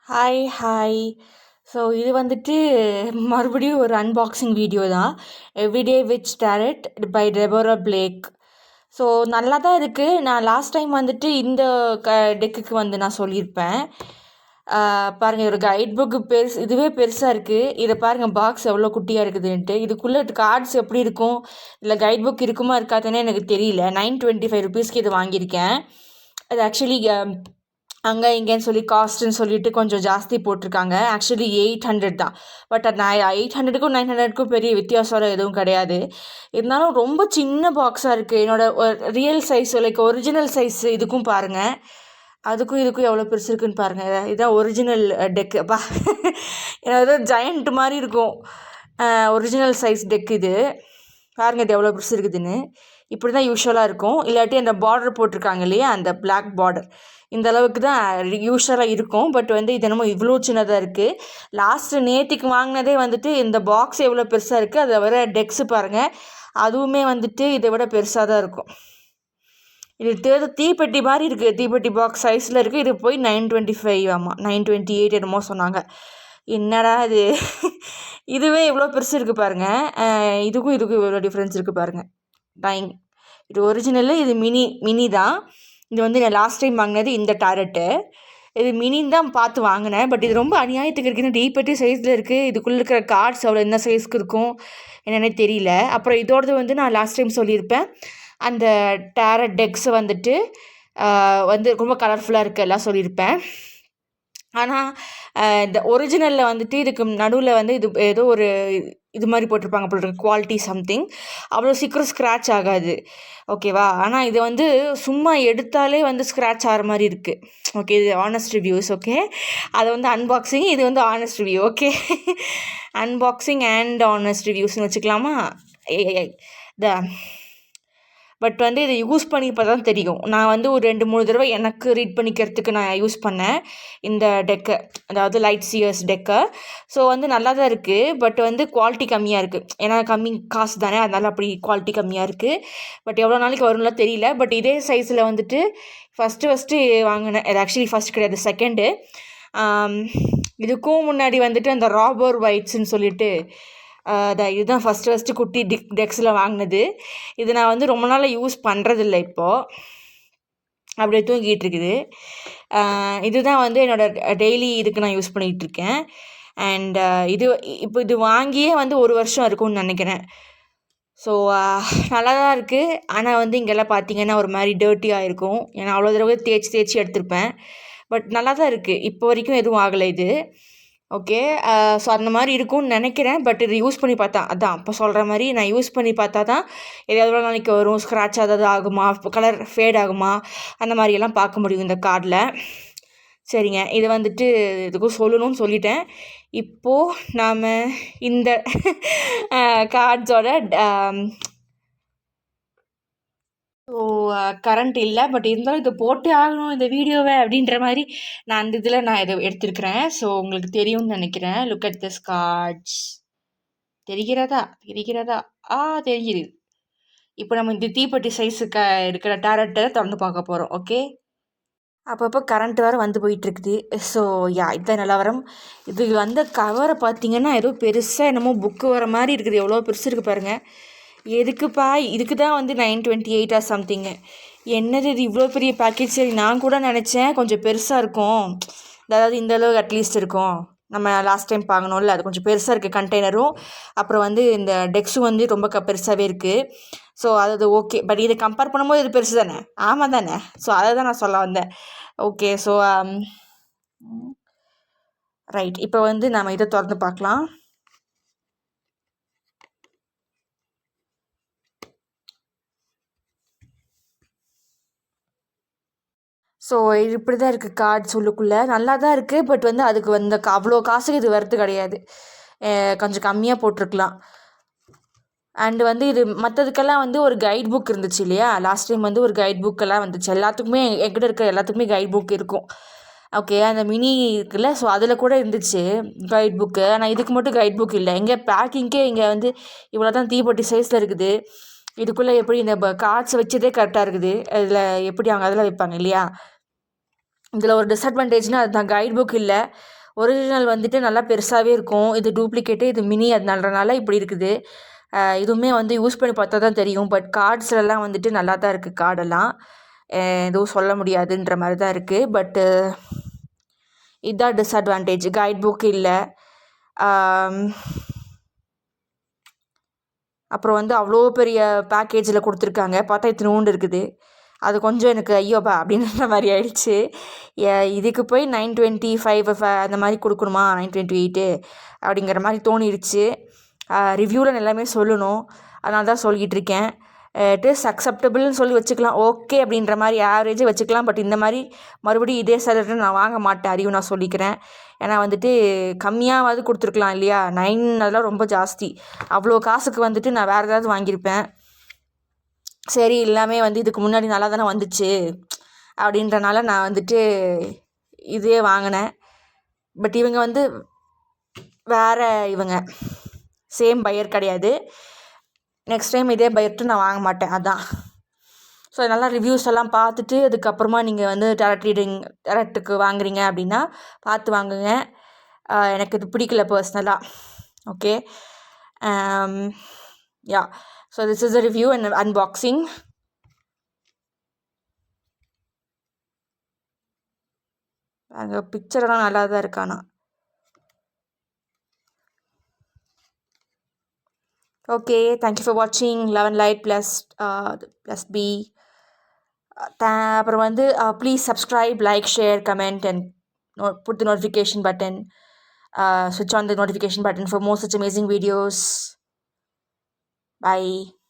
Hi hi. So இது வந்துட்டு மறுபடியும் ஒரு அன்பாக்சிங் வீடியோ தான். Everyday with tarot by Deborah Blake. So நல்லா தான் இருக்குது. நான் லாஸ்ட் டைம் வந்துட்டு இந்த டெக்குக்கு வந்து நான் சொல்லியிருப்பேன். பாருங்கள், ஒரு கைட் புக்கு இதுவே பெருசாக இருக்குது. இதை பாருங்கள், பாக்ஸ் எவ்வளோ குட்டியாக இருக்குதுன்ட்டு. இதுக்குள்ளே கார்ட்ஸ் எப்படி இருக்கும், இல்லை கைட் புக் இருக்குமா இருக்காதுன்னு எனக்கு தெரியல. 925 ருபீஸ்க்கு இது வாங்கியிருக்கேன். அது ஆக்சுவலி அங்கே இங்கேன்னு சொல்லி காஸ்ட்டுன்னு சொல்லிட்டு கொஞ்சம் ஜாஸ்தி போட்டிருக்காங்க. ஆக்சுவலி 800 தான். பட் நான் 800க்கும் 900க்கும் பெரிய வித்தியாசம் எதுவும் கிடையாது. இருந்தாலும் ரொம்ப சின்ன பாக்ஸாக இருக்குது. என்னோடய real size like original size இதுக்கும் பாருங்கள், அதுக்கும் இதுக்கும் எவ்வளோ பெருசு இருக்குன்னு பாருங்கள். இதுதான் ஒரிஜினல் டெக்கு. அப்பா, ஏதோ ஜெயண்ட் மாதிரி இருக்கும். ஒரிஜினல் சைஸ் டெக் இது. பாருங்கள் இது எவ்வளோ பெருசு இருக்குதுன்னு. இப்படி தான் யூஸ்வலாக இருக்கும். இல்லாட்டி அந்த பார்டர் போட்டிருக்காங்க இல்லையா, அந்த பிளாக் பார்டர், இந்த அளவுக்கு தான் யூஸ்வலாக இருக்கும். பட் வந்து இது என்னமோ இவ்வளோ சின்னதாக இருக்குது. லாஸ்ட்டு நேற்றுக்கு வாங்கினதே வந்துட்டு இந்த பாக்ஸ் எவ்வளோ பெருசாக இருக்குது, அதை விட டெக்ஸு பாருங்கள், அதுவுமே வந்துட்டு இதை விட பெருசாக தான் இருக்கும். இது தீப்பெட்டி மாதிரி இருக்குது, தீப்பெட்டி பாக்ஸ் சைஸில் இருக்குது. இது போய் 925, ஆமாம் 928 என்னமோ சொன்னாங்க. என்னடா இது இதுவே இவ்வளோ பெருசு இருக்குது பாருங்கள். இதுக்கும் இவ்வளோ டிஃப்ரென்ஸ் இருக்குது பாருங்கள். இது ஒரிஜினலு, இது மினி தான். இது வந்து நான் லாஸ்ட் டைம் வாங்கினது இந்த டேரட்டு. இது மினின்னு தான் பார்த்து வாங்கினேன். பட் இது ரொம்ப அநியாயத்துக்கு இருக்குன்னு டீப்பெட்டி சைஸில் இருக்குது. இதுக்குள்ளே இருக்கிற கார்ட்ஸ் அவ்வளோ என்ன சைஸ்க்கு இருக்கும் என்னென்னே தெரியல. அப்புறம் இதோடது வந்து நான் லாஸ்ட் டைம் சொல்லியிருப்பேன், அந்த டேரட் டெக்ஸ் வந்துட்டு வந்து ரொம்ப கலர்ஃபுல்லாக இருக்குது எல்லாம் சொல்லியிருப்பேன். ஆனால் இந்த ஒரிஜினலில் வந்துட்டு இதுக்கு நடுவில் வந்து இது ஏதோ ஒரு இது மாதிரி போட்டிருப்பாங்க போல இருக்கு, குவாலிட்டி சம்திங். அவ்வளோ சீக்கிரம் ஸ்க்ராட்ச் ஆகாது, ஓகேவா. ஆனால் இது வந்து சும்மா எடுத்தாலே வந்து ஸ்க்ராட்ச் ஆகிற மாதிரி இருக்குது. ஓகே, இது ஆனஸ்ட் ரிவ்யூஸ். ஓகே, அதை வந்து அன்பாக்சிங், இது வந்து honest review. Okay, unboxing and honest ரிவ்யூஸ்னு வச்சுக்கலாமா. த பட் வந்து இதை யூஸ் பண்ணி பார்த்தா தான் தெரியும். நான் வந்து ஒரு 2-3 தடவை எனக்கு ரீட் பண்ணிக்கிறதுக்கு நான் யூஸ் பண்ணேன் இந்த டெக்கை, அதாவது லைட் சியர்ஸ் டெக்கை. ஸோ வந்து நல்லா தான் இருக்குது. பட் வந்து குவாலிட்டி கம்மியாக இருக்குது. ஏன்னா கம்மி காசு தானே, அதனால் அப்படி குவாலிட்டி கம்மியாக இருக்குது. பட் எவ்வளோ நாளைக்கு வரும்லாம் தெரியல. பட் இதே சைஸில் வந்துட்டு ஃபஸ்ட்டு வாங்கினேன். இது ஆக்சுவலி ஃபஸ்ட் கிடையாது, செகண்டு. இதுக்கும் முன்னாடி வந்துட்டு அந்த ராபர் வைட்ஸ்ன்னு சொல்லிட்டு இதுதான் ஃபஸ்ட்டு குட்டி டெக்ஸில் வாங்கினது. இது நான் வந்து ரொம்ப நாளாக யூஸ் பண்ணுறதில்ல, இப்போது அப்படியே தூங்கிட்டு இருக்குது. இதுதான் வந்து என்னோடய டெய்லி இதுக்கு நான் யூஸ் பண்ணிகிட்ருக்கேன். அண்ட் இது வாங்கியே வந்து 1 வருஷம் இருக்கும்னு நினைக்கிறேன். ஸோ நல்லா தான் இருக்குது. ஆனால் வந்து இங்கெல்லாம் பார்த்தீங்கன்னா ஒரு மாதிரி டர்ட்டியாக இருக்கும். ஏன்னா அவ்வளோ தடவை தேய்ச்சி எடுத்திருப்பேன். பட் நல்லா தான் இருக்குது. இப்போ வரைக்கும் எதுவும் ஆகலை இது. ஓகே, ஸோ அந்த மாதிரி இருக்கும்னு நினைக்கிறேன். பட் இது யூஸ் பண்ணி பார்த்தா, அதான் அப்போ சொல்கிற மாதிரி நான் யூஸ் பண்ணி பார்த்தா தான் எதாவது எவ்வளோ நாளைக்கு வரும், ஸ்க்ராட்ச் ஏதாவது ஆகுமா, கலர் ஃபேட் ஆகுமா, அந்த மாதிரியெல்லாம் பார்க்க முடியும் இந்த கார்டில். சரிங்க, இது வந்துட்டு இதுக்கும் சொல்லணும்னு சொல்லிட்டேன். இப்போது நாம் இந்த கார்ட்ஸோட ஸோ கரண்ட் இல்லை. பட் இருந்தாலும் இதை போட்டே ஆகணும் இந்த வீடியோவை அப்படின்ற மாதிரி நான் அந்த இதில் நான் இதை எடுத்துருக்கிறேன். ஸோ உங்களுக்கு தெரியும்னு நினைக்கிறேன். Look at this cards. தெரிகிறதா? தெரிகிறது. இப்போ நம்ம இந்த தீப்பெட்டி சைஸுக்கு இருக்கிற டேரட்டை திறந்து பார்க்க போகிறோம். ஓகே, அப்பப்போ கரண்ட் வேறு வந்து போயிட்டுருக்குது. ஸோ இதுதான் நிலவரம். இது வந்த கவரை பார்த்தீங்கன்னா ஏதோ பெருசாக என்னமோ புக்கு வர மாதிரி இருக்குது. எவ்வளோ பெருசு இருக்குது பாருங்கள். எதுக்குப்பா, இதுக்கு தான் வந்து 928 சம்திங்கு. என்னது இது இவ்வளோ பெரிய பேக்கேஜ். சரி, நான் கூட நினச்சேன் கொஞ்சம் பெருசாக இருக்கும், அதாவது இந்த அளவு அட்லீஸ்ட் இருக்கும். நம்ம லாஸ்ட் டைம் பார்க்கணும்ல, அது கொஞ்சம் பெருசாக இருக்குது கண்டெய்னரும். அப்புறம் வந்து இந்த டெக்ஸும் வந்து ரொம்ப பெருசாகவே இருக்குது. ஸோ அது ஓகே. பட் இதை கம்பேர் பண்ணும்போது இது பெருசு தானே, ஆமாம் தானே. ஸோ அதை தான் நான் சொல்ல வந்தேன். Okay, so right. இப்போ வந்து நம்ம இதை திறந்து பார்க்கலாம். ஸோ இது இப்படி தான் இருக்குது கார்ட்ஸ் உள்ளுக்குள்ளே. நல்லா தான் இருக்குது. பட் வந்து அதுக்கு வந்து அவ்வளோ காசுக்கு இது வர்த்து கிடையாது. கொஞ்சம் கம்மியாக போட்டிருக்கலாம். அண்டு வந்து இது மற்றதுக்கெல்லாம் வந்து ஒரு கைட் புக் இருந்துச்சு இல்லையா, லாஸ்ட் டைம் வந்து ஒரு கைட் புக்கெல்லாம் வந்துச்சு. எல்லாத்துக்குமே என்கிட்ட இருக்கிற எல்லாத்துக்குமே கைட் புக் இருக்கும். ஓகே, அந்த மினி இருக்குல்ல, ஸோ அதில் கூட இருந்துச்சு கைட் புக்கு. ஆனால் இதுக்கு மட்டும் கைட் புக் இல்லை. எங்கே பேக்கிங்கே இங்கே வந்து இவ்வளோ தான் தீப்பெட்டி சைஸில் இருக்குது. இதுக்குள்ளே எப்படி இந்த கார்ட்ஸ் வச்சதே கரெக்டாக இருக்குது. அதில் எப்படி அவங்க அதெல்லாம் வைப்பாங்க இல்லையா. இதில் ஒரு டிஸ்அட்வான்டேஜ்னால் அதுதான், கைட் புக் இல்லை. ஒரிஜினல் வந்துட்டு நல்லா பெருசாகவே இருக்கும், இது டூப்ளிகேட்டு, இது மினி, அதனால இப்படி இருக்குது. இதுவுமே வந்து யூஸ் பண்ணி பார்த்தா தான் தெரியும். பட் கார்ட்ஸ்லலாம் வந்துட்டு நல்லா தான் இருக்குது, கார்டெல்லாம் எதுவும் சொல்ல முடியாதுன்ற மாதிரி தான் இருக்குது. பட்டு இதுதான் டிஸ்அட்வான்டேஜ், கைட் புக் இல்லை. அப்புறம் வந்து அவ்வளோ பெரிய பேக்கேஜில் கொடுத்துருக்காங்க, பார்த்தா இத்தினூண்டு இருக்குது. அது கொஞ்சம் எனக்கு ஐயோப்பா அப்படின்ற மாதிரி ஆயிடுச்சு. இதுக்கு போய் 925 அந்த மாதிரி கொடுக்கணுமா, 928 அப்படிங்கிற மாதிரி தோணிடுச்சு. ரிவ்யூவில் எல்லாமே சொல்லணும், அதனால தான் சொல்லிகிட்டு இருக்கேன். இட் இஸ் அக்செப்டபிள்னு சொல்லி வச்சுக்கலாம், ஓகே அப்படின்ற மாதிரி ஆவரேஜே வச்சுக்கலாம். பட் இந்த மாதிரி மறுபடியும் இதே சேலரி நான் வாங்க மாட்டேன், அதையும் நான் சொல்லிக்கிறேன். ஏன்னா வந்துட்டு கம்மியாவது கொடுத்துருக்கலாம் இல்லையா, 9 அதெல்லாம் ரொம்ப ஜாஸ்தி. அவ்வளோ காசுக்கு வந்துட்டு நான் வேறு ஏதாவது வாங்கியிருப்பேன். சரி, எல்லாமே வந்து இதுக்கு முன்னாடி நல்லா தானே வந்துச்சு அப்படின்றனால நான் வந்துட்டு இதே வாங்கினேன். பட் இவங்க வந்து வேறு, இவங்க சேம் பையர் கிடையாது. நெக்ஸ்ட் டைம் இதே பையர்ட்டு நான் வாங்க மாட்டேன், அதான். ஸோ நல்லா ரிவ்யூஸ் எல்லாம் பார்த்துட்டு அதுக்கப்புறமா நீங்கள் வந்து டேரக்ட்டுக்கு வாங்குறீங்க அப்படின்னா பார்த்து வாங்குங்க. எனக்கு இது பிடிக்கல பர்சனலாக. Okay, yeah. So this is a review and unboxing. அங்கே பிக்சரெல்லாம் நல்லா தான் இருக்கானா. ஓகே, தேங்க்யூ ஃபார் வாட்சிங். 11 லைட் ப்ளஸ் பி. அப்புறம் வந்து please subscribe, like, share, comment and put the notification button. Switch on the notification button for more such amazing videos. Bye.